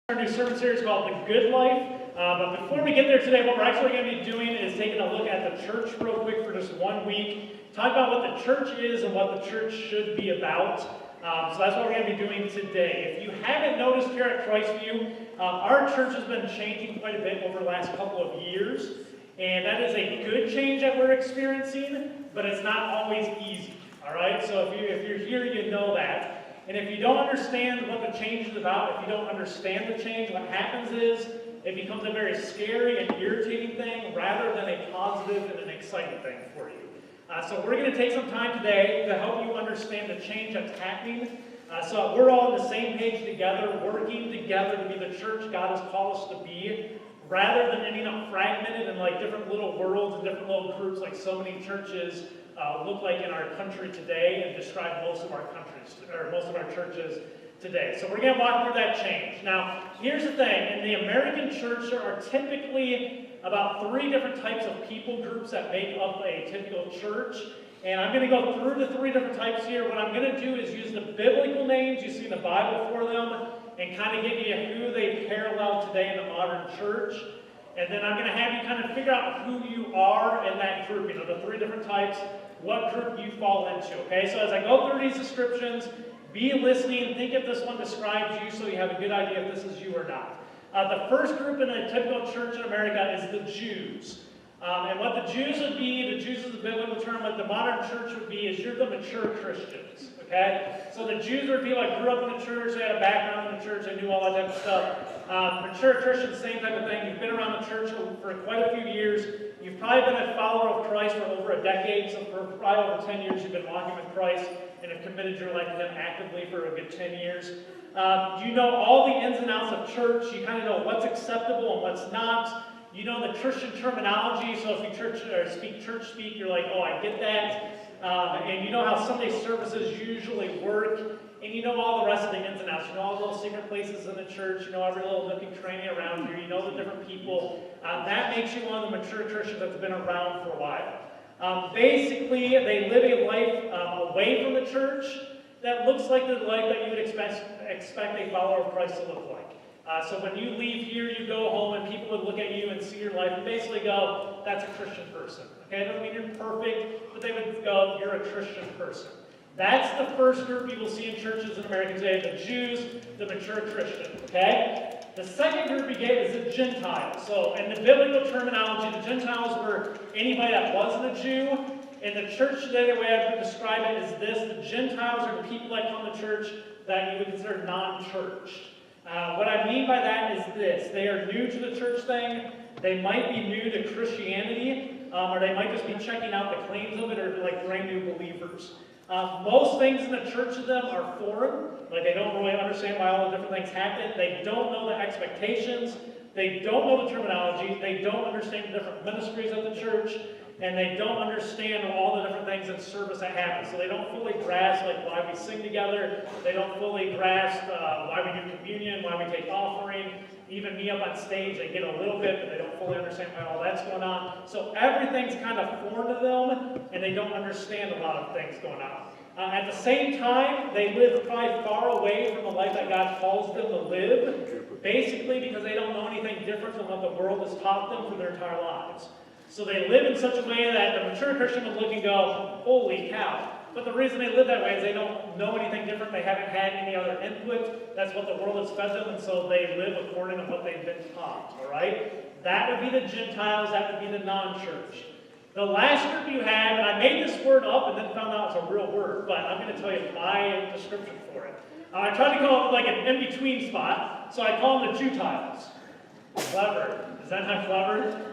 Our new sermon series called The Good Life. But before we get there today, what we're actually going to be doing is taking a look at the church real quick for just 1 week. Talk about what the church is and what the church should be about. So that's what we're going to be doing today. If you haven't noticed here at Christview, our church has been changing quite a bit over the last couple of years. And that is a good change that we're experiencing, but it's not always easy. All right? So if you're here, you know that. And if you don't understand what the change is about, if you don't understand the change, what happens is it becomes a very scary and irritating thing rather than a positive and an exciting thing for you. So we're going to take some time today to help you understand the change that's happening. So we're all on the same page together, working together to be the church God has called us to be, rather than ending up fragmented in like different little worlds and different little groups like so many churches look like in our country today and describe most of our countries or most of our churches today. So we're going to walk through that change. Now, here's the thing. In the American church, there are typically about 3 different types of people groups that make up a typical church. And I'm going to go through the 3 different types here. What I'm going to do is use the biblical names you see in the Bible for them and kind of give you who they parallel today in the modern church. And then I'm going to have you kind of figure out who you are in that group. You know, the 3 different types, what group you fall into. Okay, so as I go through these descriptions, be listening, think if this one describes you so you have a good idea if this is you or not. The first group in a typical church in America is the Jews. And what the Jews would be, the Jews is a biblical term, what the modern church would be is you're the mature Christians. Okay? So the Jews were people that grew up in the church, they had a background in the church, they knew all that type of stuff. Mature Christians, same type of thing. You've been around the church for quite a few years. You've probably been a follower of Christ for over a decade, so for probably over 10 years you've been walking with Christ and have committed your life to Him actively for a good 10 years. You know all the ins and outs of church. You kind of know what's acceptable and what's not. You know the Christian terminology, so if you speak church speak, you're like, oh, I get that. And you know how Sunday services usually work, and you know all the rest of the ins and outs. You know all the little secret places in the church. You know every little nook and cranny around here. You know the different people. That makes you one of the mature Christians that's been around for a while. Basically, they live a life away from the church that looks like the life that you would expect a follower of Christ to look like. So when you leave here, you go home, and people would look at you and see your life and basically go, that's a Christian person. Okay, it doesn't mean you're perfect, but they would go, you're a Christian person. That's the first group you will see in churches in America today, the Jews, the mature Christian. Okay? The second group we get is the Gentiles. So in the biblical terminology, the Gentiles were anybody that wasn't a Jew. In the church today, the way I would describe it is this: the Gentiles are the people that come to church that you would consider non-church. What I mean by that is this: they are new to the church thing. They might be new to Christianity, or they might just be checking out the claims of it, or like brand new believers. Most things in the church to them are foreign. Like they don't really understand why all the different things happen. They don't know the expectations. They don't know the terminology. They don't understand the different ministries of the church. And they don't understand all the different things in service that happen. So they don't fully grasp like why we sing together. They don't fully grasp why we do communion, why we take offering. Even me up on stage, they get a little bit, but they don't fully understand why all that's going on. So everything's kind of foreign to them, and they don't understand a lot of things going on. At the same time, they live probably far away from the life that God calls them to live, basically because they don't know anything different than what the world has taught them for their entire lives. So they live in such a way that the mature Christian would look and go, holy cow. But the reason they live that way is they don't know anything different. They haven't had any other input. That's what the world has fed them, and so they live according to what they've been taught. All right? That would be the Gentiles. That would be the non-church. The last group you have, and I made this word up and then found out it's a real word, but I'm going to tell you my description for it. I tried to call it like an in-between spot, so I call them the Jewtiles. Clever. Is that not clever?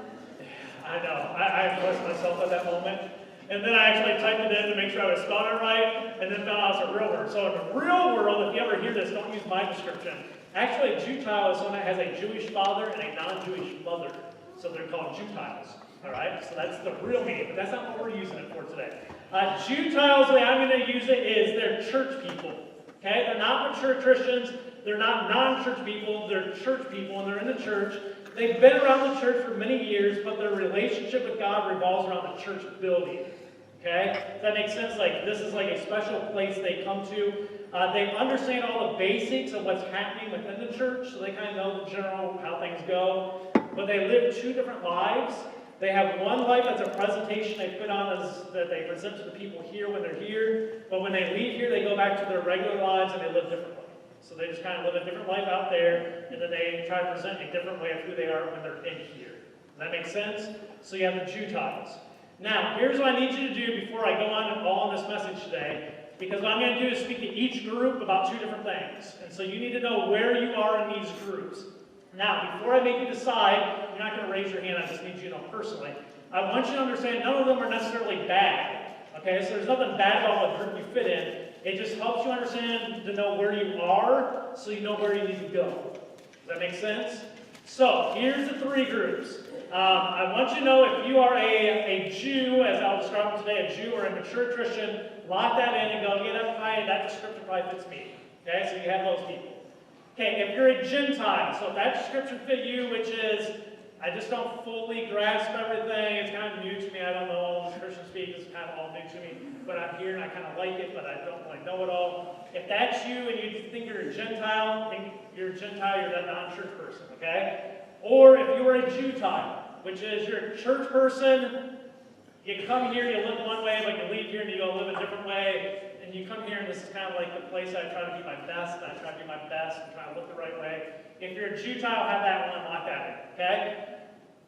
I know. I impressed myself at that moment. And then I actually typed it in to make sure I was spelling it right, and then found out it's a real word. So in the real world, if you ever hear this, don't use my description. Actually, a Jewtile is someone that has a Jewish father and a non-Jewish mother. So they're called Jewtiles. All right? So that's the real meaning, but that's not what we're using it for today. Jewtiles, the way I'm going to use it is they're church people. Okay? They're not mature Christians. They're not non-church people. They're church people, and they're in the church. They've been around the church for many years, but their relationship with God revolves around the church building. Okay? Does that make sense? Like, this is like a special place they come to. They understand all the basics of what's happening within the church, so they kind of know the general how things go. But they live two different lives. They have one life that's a presentation they put on that they present to the people here when they're here. But when they leave here, they go back to their regular lives and they live differently. So they just kind of live a different life out there, and then they try to present a different way of who they are when they're in here. Does that make sense? So you have the Gentiles. Now, here's what I need you to do before I go on all in this message today, because what I'm going to do is speak to each group about two different things. And so you need to know where you are in these groups. Now, before I make you decide, you're not going to raise your hand, I just need you to know personally. I want you to understand none of them are necessarily bad. Okay, so there's nothing bad about what group you fit in. It just helps you understand to know where you are, so you know where you need to go. Does that make sense? So, here's the three groups. I want you to know if you are a Jew, as I'll describe them today, a Jew or a mature Christian, lock that in and go, yeah, that description probably fits me. Okay, so you have those people. Okay, if you're a Gentile, so if that description fit you, which is, I just don't fully grasp everything, it's kind of new to me, I don't know all this Christian speak, it's kind of all new to me, but I'm here and I kind of like it, but I don't really know it all. If that's you and you think you're a Gentile, you're that non-church person, okay? Or if you were a Jewtile, which is you're a church person, you come here, you live one way, but you leave here and you go live a different way, and you come here and this is kind of like the place I try to be my best, and I try to be my best and try to look the right way. If you're a Jewtile, have that one, lock that in, okay?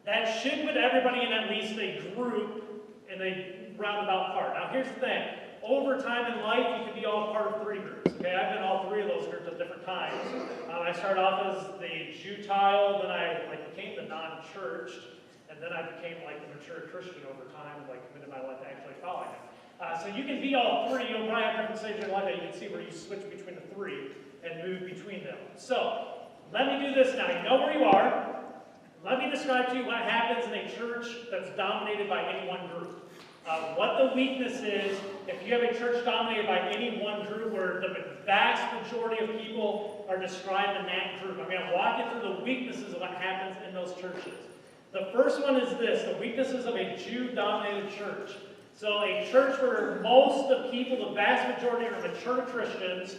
That should put everybody in at least a group in a roundabout part. Now here's the thing. Over time in life, you can be all part of three groups. Okay, I've been all three of those groups at different times. I started off as the Jewtile, then I became the non-churched, and then I became the mature Christian over time, committed my life to actually following it. So you can be all three. You'll probably have different stages in your life that you can see where you switch between the three and move between them. So let me do this now. You know where you are. Let me describe to you what happens in a church that's dominated by any one group. What the weakness is, if you have a church dominated by any one group where the vast majority of people are described in that group. I'm going to walk you through the weaknesses of what happens in those churches. The first one is this, the weaknesses of a Jew-dominated church. So a church where most of the people, the vast majority are mature Christians,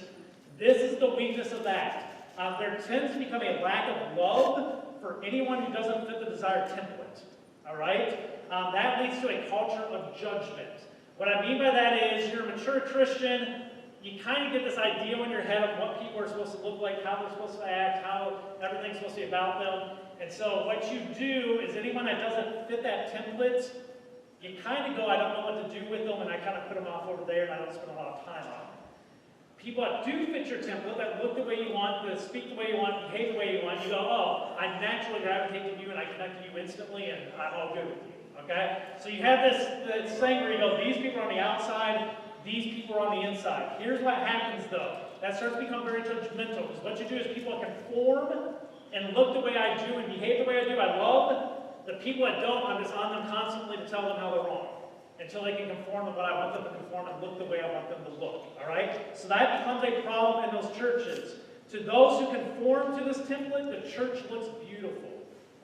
this is the weakness of that. There tends to become a lack of love for anyone who doesn't fit the desired template. All right? That leads to a culture of judgment. What I mean by that is you're a mature Christian, you kind of get this idea in your head of what people are supposed to look like, how they're supposed to act, how everything's supposed to be about them. And so what you do is anyone that doesn't fit that template, you kind of go, I don't know what to do with them, and I kind of put them off over there, and I don't spend a lot of time on them. People that do fit your template, that look the way you want, that speak the way you want, behave the way you want, you go, oh, I naturally gravitate to you and I connect to you instantly and I'm all good with you. Okay? So you have this thing where you go, these people are on the outside, these people are on the inside. Here's what happens though. That starts to become very judgmental because what you do is people conform and look the way I do and behave the way I do. I love the people that don't, I'm just on them constantly to tell them how they're wrong. Until they can conform to what I want them to conform and look the way I want them to look. All right? So that becomes a problem in those churches. To those who conform to this template, the church looks beautiful.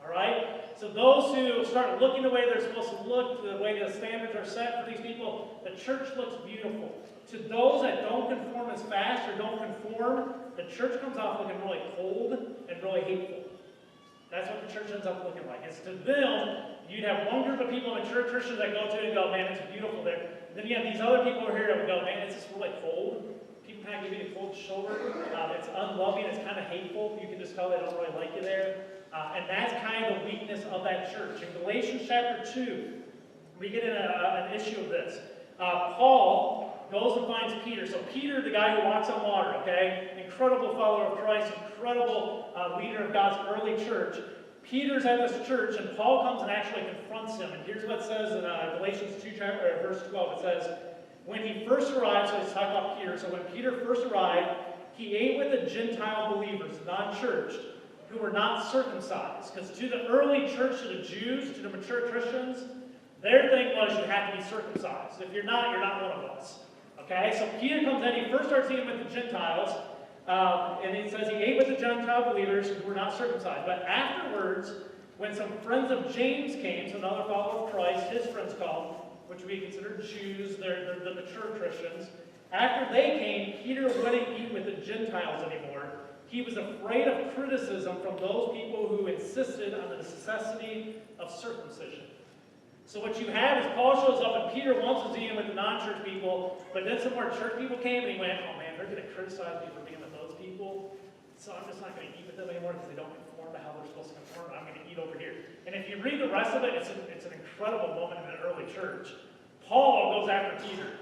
All right? So those who start looking the way they're supposed to look, the way the standards are set for these people, the church looks beautiful. To those that don't conform as fast or don't conform, the church comes off looking really cold and really hateful. That's what the church ends up looking like. It's to them, you'd have one group of people, mature Christians, that go to it and go, man, it's beautiful there. Then you have these other people over here that would go, man, it's just really cold. People kind of give you the cold shoulder. It's unloving. It's kind of hateful. You can just tell they don't really like you there. And that's kind of the weakness of that church. In Galatians chapter 2, we get in an issue of this. Paul goes and finds Peter. So Peter, the guy who walks on water, okay? Incredible follower of Christ, incredible leader of God's early church. Peter's at this church, and Paul comes and actually confronts him. And here's what it says in Galatians 2, verse 12. It says, when he first arrived, so he's talking about Peter. So when Peter first arrived, he ate with the Gentile believers, non-churched, who were not circumcised. Because to the early church, to the Jews, to the mature Christians, their thing was you have to be circumcised. If you're not one of us. Okay, so Peter comes in, he first starts eating with the Gentiles, and he says he ate with the Gentile believers who were not circumcised. But afterwards, when some friends of James came, so another follower of Christ, his friends called, which we consider Jews, they're the mature Christians, After they came, Peter wouldn't eat with the Gentiles anymore. He was afraid of criticism from those people who insisted on the necessity of circumcision. So what you have is Paul shows up and Peter wants to eat with the non-church people, but then some more church people came and he went, oh man, they're going to criticize me for being with those people, so I'm just not going to eat with them anymore because they don't conform to how they're supposed to conform, and I'm going to eat over here. And if you read the rest of it, it's an incredible moment in the early church. Paul goes after Peter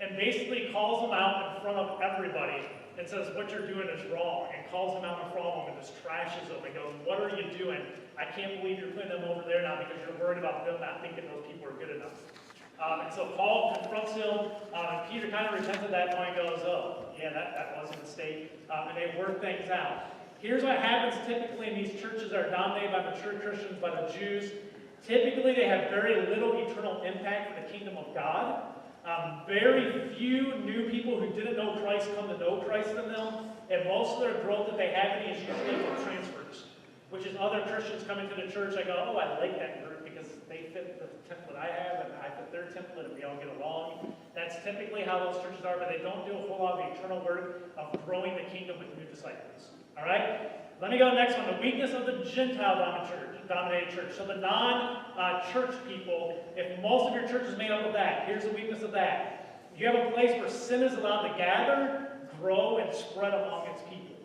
and basically calls him out in front of everybody and says, what you're doing is wrong, and calls him out in front of him and just trashes him and goes, what are you doing? I can't believe you're putting them over there now because you're worried about them not thinking those people are good enough. And so Paul confronts him, and Peter kind of repents at that point and goes, oh, yeah, that was a mistake, and they work things out. Here's what happens typically in these churches that are dominated by mature Christians, by the Jews. Typically, they have very little eternal impact for the kingdom of God. Very few new people who didn't know Christ come to know Christ in them, and most of their growth that they have is usually from transfers, which is other Christians coming to the church. I go, oh, I like that group because they fit the template I have, and I fit their template, and we all get along. That's typically how those churches are, but they don't do a whole lot of the eternal work of growing the kingdom with new disciples. All right? Let me go to the next one, the weakness of the Gentile-dominated church. So the non-church people, if most of your church is made up of that, here's the weakness of that. You have a place where sin is allowed to gather, grow, and spread among its people.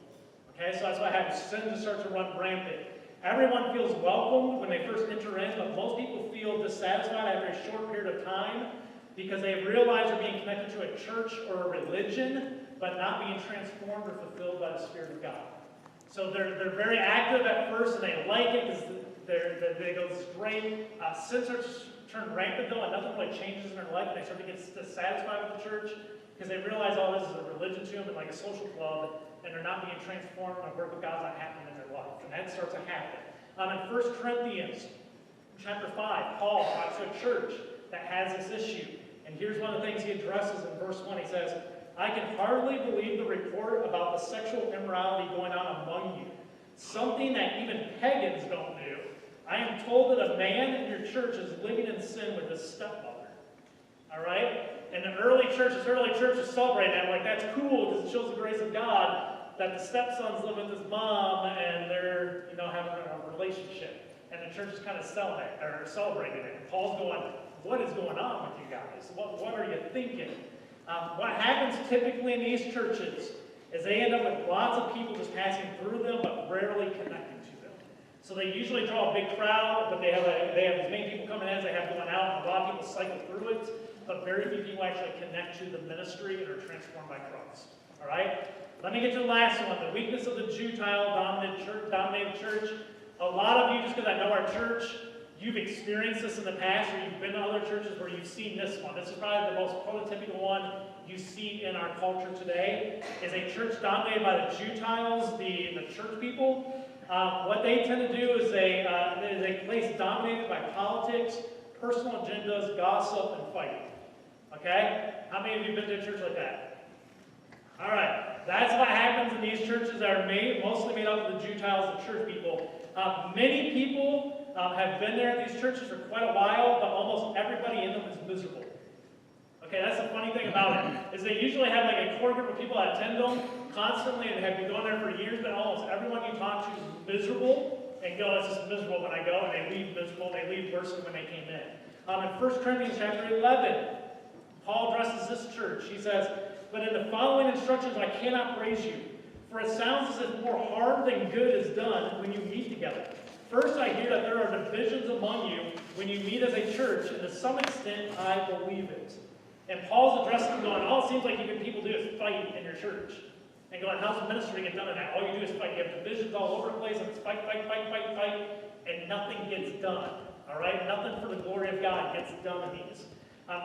Okay, so that's what happens. Sin just starts to run rampant. Everyone feels welcomed when they first enter in, but most people feel dissatisfied after a short period of time because they realize they're being connected to a church or a religion, but not being transformed or fulfilled by the Spirit of God. So they're very active at first, and they like it because they go, this is great. Sin starts to turn rampant, though, and nothing really changes in their life, and they start to get dissatisfied with the church because they realize all this is a religion to them and like a social club, and they're not being transformed, and the work of God's not happening in their life. And that starts to happen. In 1 Corinthians chapter 5, Paul talks to a church that has this issue. And here's one of the things he addresses in verse 1. He says, I can hardly believe the report about the sexual immorality going on among you, something that even pagans don't do. I am told that a man in your church is living in sin with his stepmother. All right? And the early churches celebrate that. Like, that's cool because it shows the grace of God that the stepson's living with his mom and they're, having a relationship. And the church is kind of celebrating it. And Paul's going, what is going on with you guys? What are you thinking? What happens typically in these churches is they end up with lots of people just passing through them, but rarely connecting to them. So they usually draw a big crowd, but they have as many people coming in as they have going out, and a lot of people cycle through it, but very few people actually connect to the ministry and are transformed by Christ. All right? Let me get to the last one, the weakness of the Gentile-dominated church. A lot of you, just because I know our church, you've experienced this in the past, or you've been to other churches where you've seen this one. This is probably the most prototypical one you see in our culture today, is a church dominated by the Gentiles, the church people. What they tend to do is a place dominated by politics, personal agendas, gossip, and fighting. Okay? How many of you have been to a church like that? All right. That's what happens in these churches that are mostly made up of the Gentiles, the church people. Many people have been there at these churches for quite a while, but almost everybody in them is miserable. Okay, that's the funny thing about it, is they usually have like a core group of people that attend them constantly and have been going there for years, but almost everyone you talk to is miserable and go, it's just miserable when I go, and they leave miserable, they leave worse than when they came in. In 1 Corinthians chapter 11, Paul addresses this church. He says, but in the following instructions I cannot praise you, for it sounds as if more harm than good is done when you meet together. First, I hear that there are divisions among you when you meet as a church, and to some extent, I believe it. And Paul's addressing them going, all it seems like people do is fight in your church. And going, how's the ministry get done in that? All you do is fight. You have divisions all over the place, and it's fight, and nothing gets done. All right? Nothing for the glory of God gets done in these.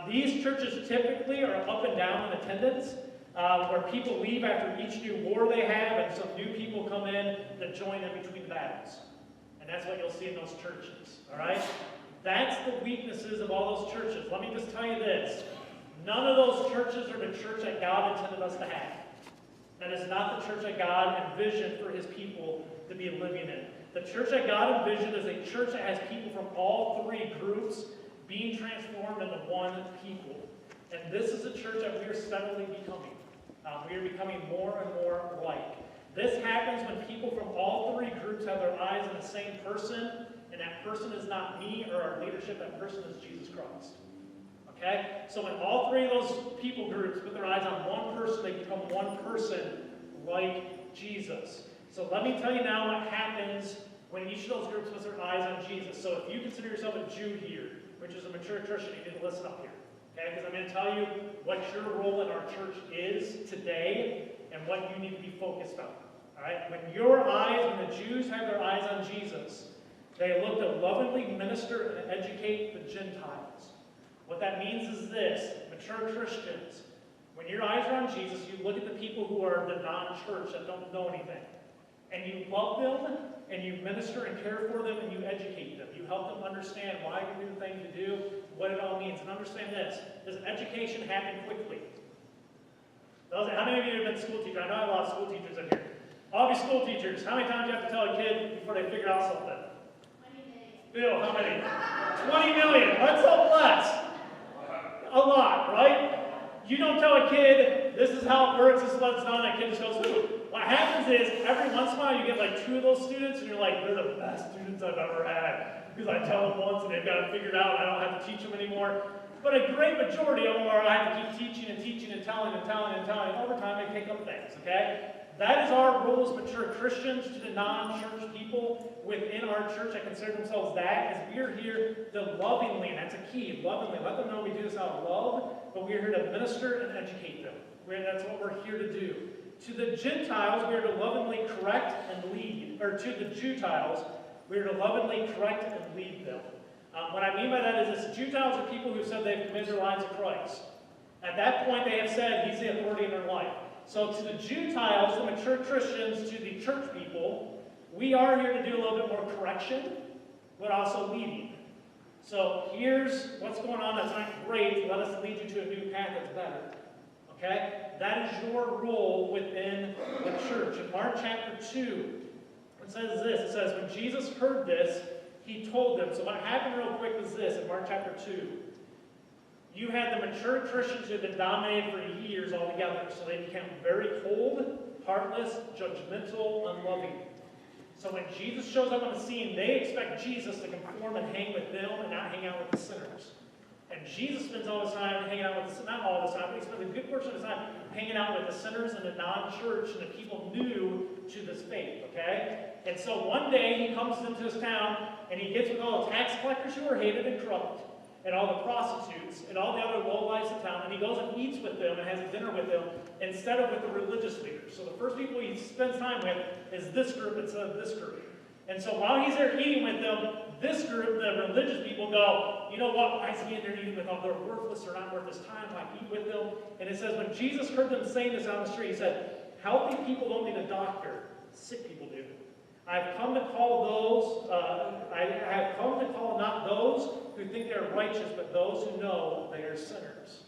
These churches typically are up and down in attendance, where people leave after each new war they have, and some new people come in to join in between the battles. And that's what you'll see in those churches, all right? That's the weaknesses of all those churches. Let me just tell you this. None of those churches are the church that God intended us to have. That is not the church that God envisioned for his people to be living in. The church that God envisioned is a church that has people from all three groups being transformed into one people. And this is a church that we are steadily becoming. We are becoming more and more like. This happens when people from all three groups have their eyes on the same person, and that person is not me or our leadership, that person is Jesus Christ. Okay? So when all three of those people groups put their eyes on one person, they become one person like Jesus. So let me tell you now what happens when each of those groups puts their eyes on Jesus. So if you consider yourself a Jew here, which is a mature Christian, you need to listen up here. Okay? Because I'm going to tell you what your role in our church is today and what you need to be focused on. All right? When the Jews have their eyes on Jesus, they look to lovingly minister and educate the Gentiles. What that means is this: mature Christians, when your eyes are on Jesus, you look at the people who are the non-church that don't know anything. And you love them, and you minister and care for them, and you educate them. You help them understand why you do the thing to do, what it all means. And understand this: does education happen quickly? How many of you have been school teachers? I know I have a lot of school teachers in here. All of you school teachers, how many times do you have to tell a kid before they figure out something? 20 days. Bill, how many? 20 million. Let's hope less. A lot, right? You don't tell a kid, this is how it works, this is what it's done, and a kid just goes, ooh. What happens is, every once in a while, you get like 2 of those students, and you're like, they're the best students I've ever had. Because I tell them once, and they've got it figured out, and I don't have to teach them anymore. But a great majority of them are, I have to keep teaching and teaching and telling and telling and telling. Over time, they pick up things, okay? That is our role as mature Christians to the non-church people within our church that consider themselves that, as we are here to lovingly, and that's a key, lovingly, let them know we do this out of love, but we are here to minister and educate them. That's what we're here to do. To the Gentiles, we are to lovingly correct and lead. Or to the Jewtiles, we are to lovingly correct and lead them. What I mean by that is this: Jewtiles are people who said they've committed their lives to Christ. At that point, they have said He's the authority in their life. So to the Jewtiles, the mature Christians, to the church people, we are here to do a little bit more correction, but also leading. So here's what's going on that's not great. Let us lead you to a new path that's better. Okay? That is your role within the church. In Mark chapter 2, it says this. It says, when Jesus heard this, He told them. So what happened real quick was this in Mark chapter 2. You had the mature Christians who had been dominated for years altogether. So they became very cold, heartless, judgmental, unloving. So when Jesus shows up on the scene, they expect Jesus to conform and hang with them and not hang out with the sinners. And Jesus spends all his time hanging out with the, not all the time, but he spends a good portion of his time hanging out with the sinners and the non-church and the people new to this faith, okay? And so one day he comes into this town and he gets with all the tax collectors who are hated and corrupt, and all the prostitutes, and all the other lowlifes in town, and he goes and eats with them and has a dinner with them instead of with the religious leaders. So the first people he spends time with is this group instead of this group. And so while he's there eating with them, this group, the religious people, go, you know what, why is he in there eating with them? They're worthless, they're not worth his time, why eat with them? And it says, when Jesus heard them saying this on the street, he said, healthy people don't need a doctor, sick people do. I've come to call not those who think they're righteous, but those who know they are sinners.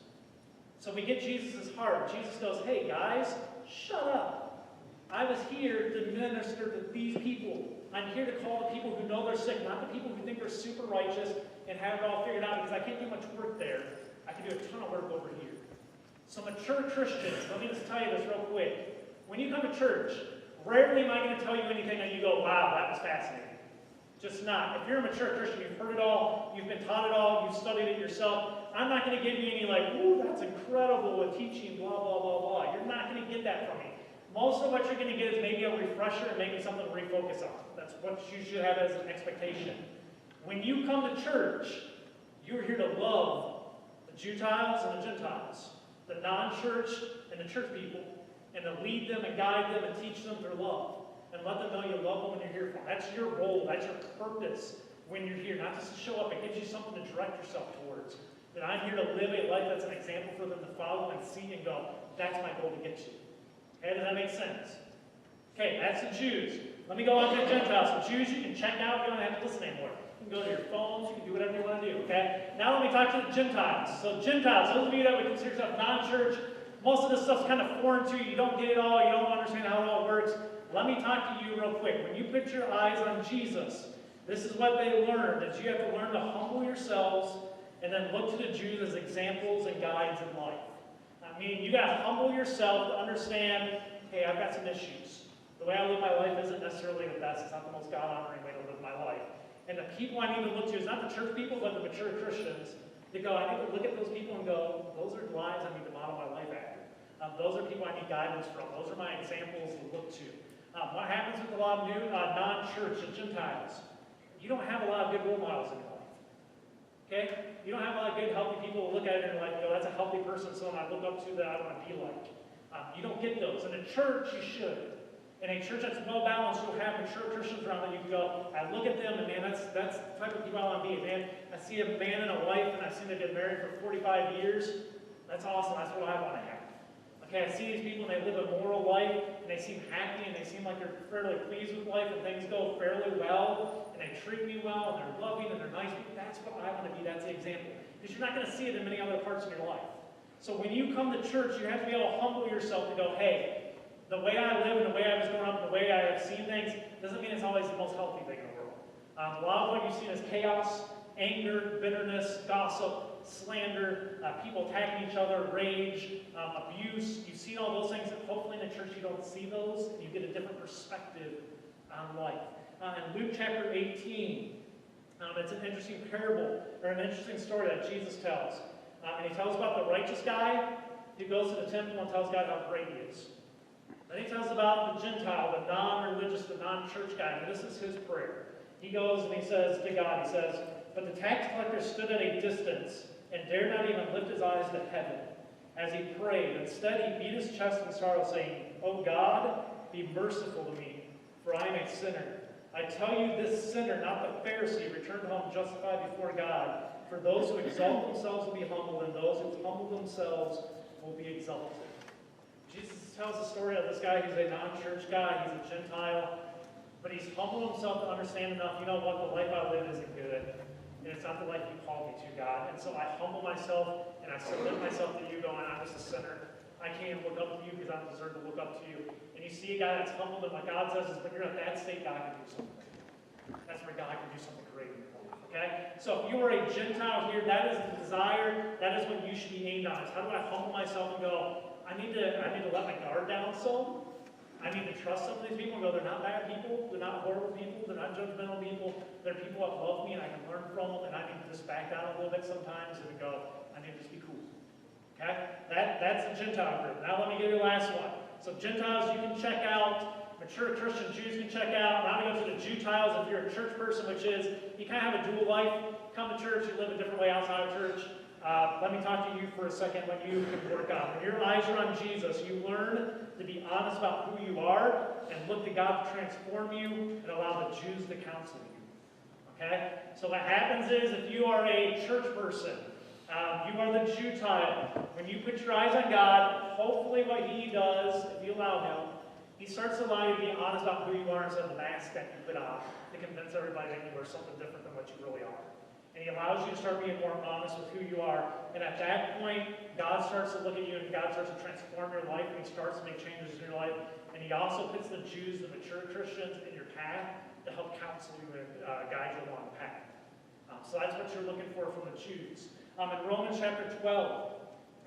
So we get Jesus' heart. Jesus goes, hey guys, shut up. I was here to minister to these people. I'm here to call the people who know they're sick, not the people who think they're super righteous and have it all figured out, because I can't do much work there. I can do a ton of work over here. So mature Christians, let me just tell you this real quick. When you come to church, rarely am I going to tell you anything and you go, wow, that was fascinating. Just not. If you're a mature Christian, you've heard it all, you've been taught it all, you've studied it yourself, I'm not going to give you any like, ooh, that's incredible with teaching, blah, blah, blah, blah. You're not going to get that from me. Most of what you're going to get is maybe a refresher and maybe something to refocus on. That's what you should have as an expectation. When you come to church, you're here to love the Jewtiles and the Gentiles, the non-church and the church people, and to lead them and guide them and teach them through love. And let them know you love them when you're here for them. That's your role. That's your purpose when you're here. Not just to show up. It gives you something to direct yourself towards. That I'm here to live a life that's an example for them to follow and see and go, that's my goal to get you. Okay, does that make sense? Okay, that's the Jews. Let me go on to the Gentiles. The Jews you can check out. You don't have to listen anymore. You can go to your phones. You can do whatever you want to do. Okay? Now let me talk to the Gentiles. So Gentiles, those of you that would consider yourself non-church, most of this stuff's kind of foreign to you. You don't get it all. You don't understand how it all works. Let me talk to you real quick. When you put your eyes on Jesus, this is what they learned, is you have to learn to humble yourselves and then look to the Jews as examples and guides in life. I mean, you got to humble yourself to understand, hey, I've got some issues. The way I live my life isn't necessarily the best. It's not the most God-honoring way to live my life. And the people I need to look to is not the church people, but the mature Christians. They go, I need to look at those people and go, those are lives I need to model my life after. Those are people I need guidance from. Those are my examples to look to. What happens with a lot of new non-church and Gentiles? You don't have a lot of good role models in your life. Okay? You don't have a lot of good, healthy people to look at it and like, that's a healthy person, someone I look up to that I want to be like. You don't get those. In a church, you should. In a church that's well-balanced, you'll have mature Christians around that you can go, I look at them, and man, that's the type of people I want to be. Man, I see a man and a wife, and I've seen them get married for 45 years. That's awesome. That's what I want to have. Okay, I see these people, and they live a moral life, and they seem happy, and they seem like they're fairly pleased with life, and things go fairly well, and they treat me well, and they're loving, and they're nice people. That's what I want to be. That's the example. Because you're not going to see it in many other parts of your life. So when you come to church, you have to be able to humble yourself to go, hey, the way I live and the way I was growing up and the way I have seen things doesn't mean it's always the most healthy thing in the world. A lot of what you've seen is chaos, anger, bitterness, gossip, slander, people attacking each other, rage, abuse. You've seen all those things. Hopefully in the church you don't see those and you get a different perspective on life. In Luke chapter 18, it's an interesting parable or an interesting story that Jesus tells. And he tells about the righteous guy who goes to the temple and tells God how great he is. Then he tells about the Gentile, the non-religious, the non-church guy, and this is his prayer. He goes and he says to God, he says, but the tax collector stood at a distance and dared not even lift his eyes to heaven as he prayed. Instead, he beat his chest in sorrow, saying, O God, be merciful to me, for I am a sinner. I tell you, this sinner, not the Pharisee, returned home justified before God. For those who exalt themselves will be humbled, and those who humble themselves will be exalted. Jesus tells the story of this guy who's a non-church guy, he's a Gentile, but he's humbled himself to understand enough, you know what, the life I live isn't good, and it's not the life you called me to, God. And so I humble myself, and I submit myself to you, going, I'm just a sinner. I can't look up to you because I don't deserve to look up to you. And you see a guy that's humbled, and what God says is, when you're at that state, God can do something. That's where God can do something great in your life, okay? So if you are a Gentile here, that is the desire, that is what you should be aimed on. Is how do I humble myself and go, I need to let my guard down some. I need to trust some of these people and go, they're not bad people, they're not horrible people, they're not judgmental people, they're people that love me and I can learn from them, and I need to just back down a little bit sometimes and go, I need to just be cool. Okay? That's the Gentile group. Now let me give you the last one. So Gentiles you can check out, mature Christian Jews can check out. Now I'm going to go to the Jewtiles if you're a church person, which is you kind of have a dual life. Come to church, you live a different way outside of church. Let me talk to you for a second what you can work on. When your eyes are on Jesus, you learn to be honest about who you are and look to God to transform you and allow the Jews to counsel you. Okay? So what happens is if you are a church person, you are the Jewtile. When you put your eyes on God, hopefully what he does, if you allow him, he starts to allow you to be honest about who you are instead of the mask that you put on to convince everybody that you are something different than what you really are. And he allows you to start being more honest with who you are. And at that point, God starts to look at you and God starts to transform your life and he starts to make changes in your life. And he also puts the Jews, the mature Christians, in your path to help counsel you and guide you along the path. So that's what you're looking for from the Jews. In Romans chapter 12,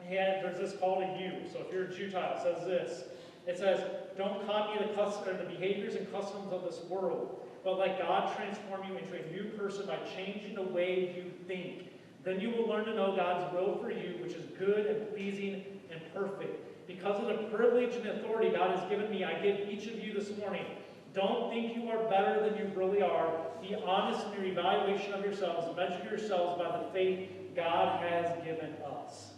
there's this call to you. So if you're a Jewtile, it says this. It says, don't copy the behaviors and customs of this world, but let God transform you into a new person by changing the way you think. Then you will learn to know God's will for you, which is good and pleasing and perfect. Because of the privilege and authority God has given me, I give each of you this morning. Don't think you are better than you really are. Be honest in your evaluation of yourselves. Measure yourselves by the faith God has given us.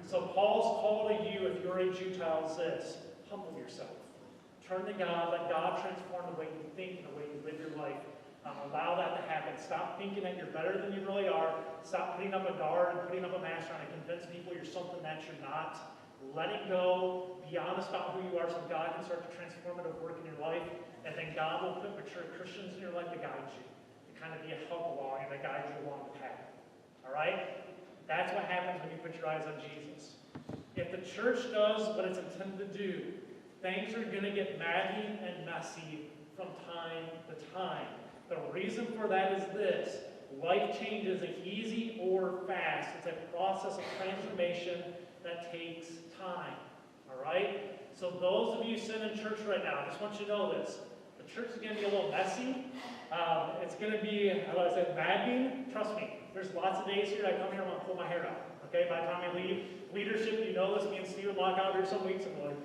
So Paul's call to you, if you're a Gentile, says, humble yourself. Turn to God. Let God transform the way you think and the way you live your life. Allow that to happen. Stop thinking that you're better than you really are. Stop putting up a guard and putting up a mask trying to convince people you're something that you're not. Let it go. Be honest about who you are so God can start to transformative work in your life. And then God will put mature Christians in your life to guide you, to kind of be a help along and to guide you along the path. All right? That's what happens when you put your eyes on Jesus. If the church does what it's intended to do, things are going to get messy and messy from time to time. The reason for that is this. Life change isn't easy or fast. It's a process of transformation that takes time. All right? So those of you sitting in church right now, I just want you to know this. The church is going to be a little messy. It's going to be, how do I say, maddening. Trust me, there's lots of days here I come here and I want to pull my hair out. Okay? By the time I leave leadership, you know this, me and Steve walk out here some weeks and we're like,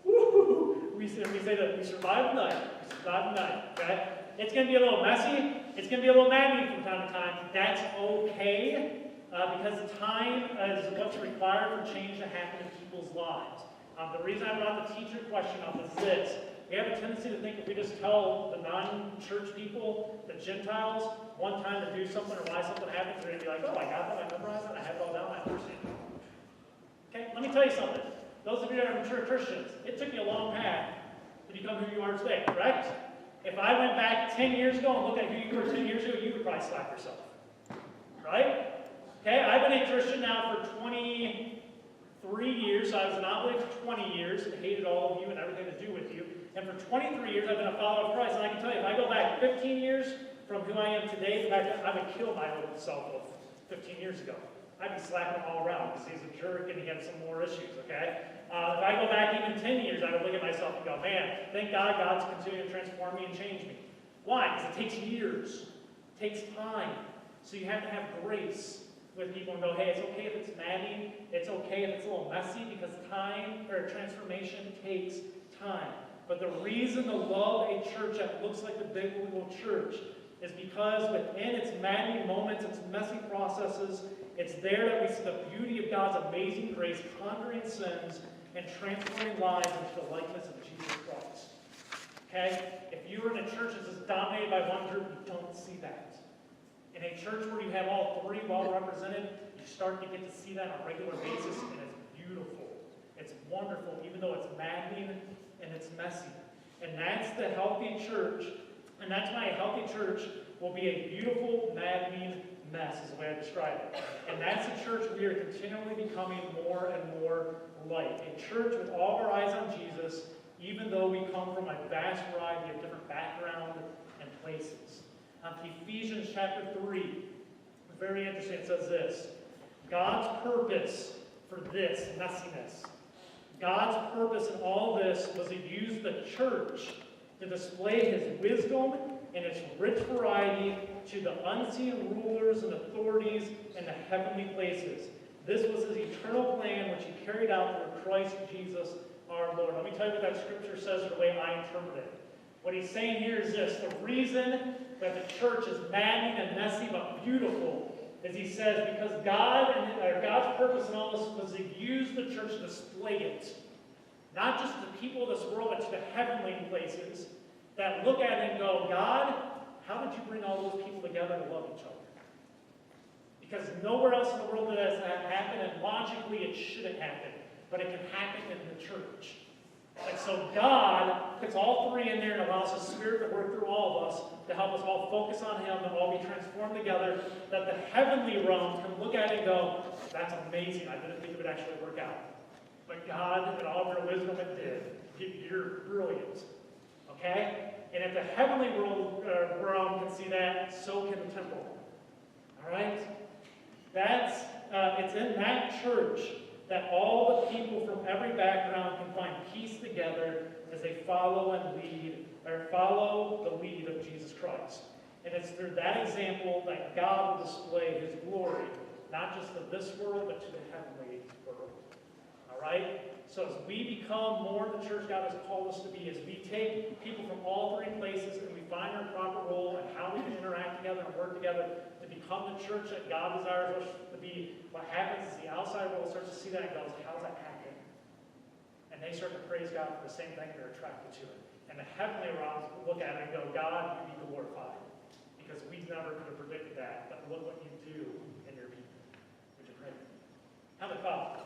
woo! We say that we survived the night. We survived the night. Okay? It's going to be a little messy. It's going to be a little maddening from time to time. That's okay, because time is what's required for change to happen in people's lives. The reason I brought the teacher question up is this. We have a tendency to think if we just tell the non-church people, the Gentiles, one time to do something or why something happens, they're going to be like, oh, I got that, I memorized that, I have it all down, I understand. Okay, let me tell you something. Those of you that are mature Christians, it took you a long path to become who you are today, correct? If I went back 10 years ago and looked at who you were 10 years ago, you would probably slap yourself. Right? Okay, I've been a Christian now for 23 years. So I was an oblate for 20 years and hated all of you and everything to do with you. And for 23 years, I've been a follower of Christ. And I can tell you, if I go back 15 years from who I am today, I would kill my old self of 15 years ago. I'd be slapping him all around because he's a jerk and he had some more issues, okay? If I go back even 10 years, I would look at myself and go, man, thank God God's continuing to transform me and change me. Why? Because it takes years. It takes time. So you have to have grace with people and go, hey, it's okay if it's maddening. It's okay if it's a little messy because time or transformation takes time. But the reason to love a church that looks like the biblical church is because within its maddening moments, its messy processes, it's there that we see the beauty of God's amazing grace, conquering sins, and transforming lives into the likeness of Jesus Christ. Okay? If you are in a church that's just dominated by one group, you don't see that. In a church where you have all three well represented, you start to get to see that on a regular basis, and it's beautiful. It's wonderful, even though it's maddening and it's messy. And that's the healthy church. And that's why a healthy church will be a beautiful, maddening mess, is the way I describe it. And that's a church we are continually becoming more and more like. A church with all of our eyes on Jesus, even though we come from a vast variety of different backgrounds and places. Ephesians chapter 3, very interesting, it says this. God's purpose for this messiness, God's purpose in all this was to use the church to display his wisdom and its rich variety to the unseen rulers and authorities in the heavenly places. This was his eternal plan, which he carried out through Christ Jesus our Lord. Let me tell you what that scripture says the way I interpret it. What he's saying here is this. The reason that the church is maddening and messy but beautiful is he says because God's purpose in all this was to use the church to display it. Not just to the people of this world, but to the heavenly places that look at it and go, God, how did you bring all those people together to love each other? Because nowhere else in the world does that happen, and logically it shouldn't happen, but it can happen in the church. And so God puts all three in there and allows his Spirit to work through all of us to help us all focus on him and all be transformed together, that the heavenly realm can look at it and go, that's amazing. I didn't think it would actually work out. But God, in all of your wisdom, it did. You're brilliant. Okay? And if the heavenly realm can see that, so can the temple. All right? It's in that church that all the people from every background can find peace together as they follow the lead of Jesus Christ. And it's through that example that God will display his glory, not just to this world, but to the heavenly world. All right? So as we become more the church God has called us to be, as we take people from all three places and we find our proper role and how we can interact together and work together to become the church that God desires us to be, what happens is the outside world starts to see that and goes, how's that happen? And they start to praise God for the same thing, they're attracted to it. And the heavenly realms look at it and go, God, you be glorified. Because we never could have predicted that, but look what you do in your people. Would you pray? Heavenly Father,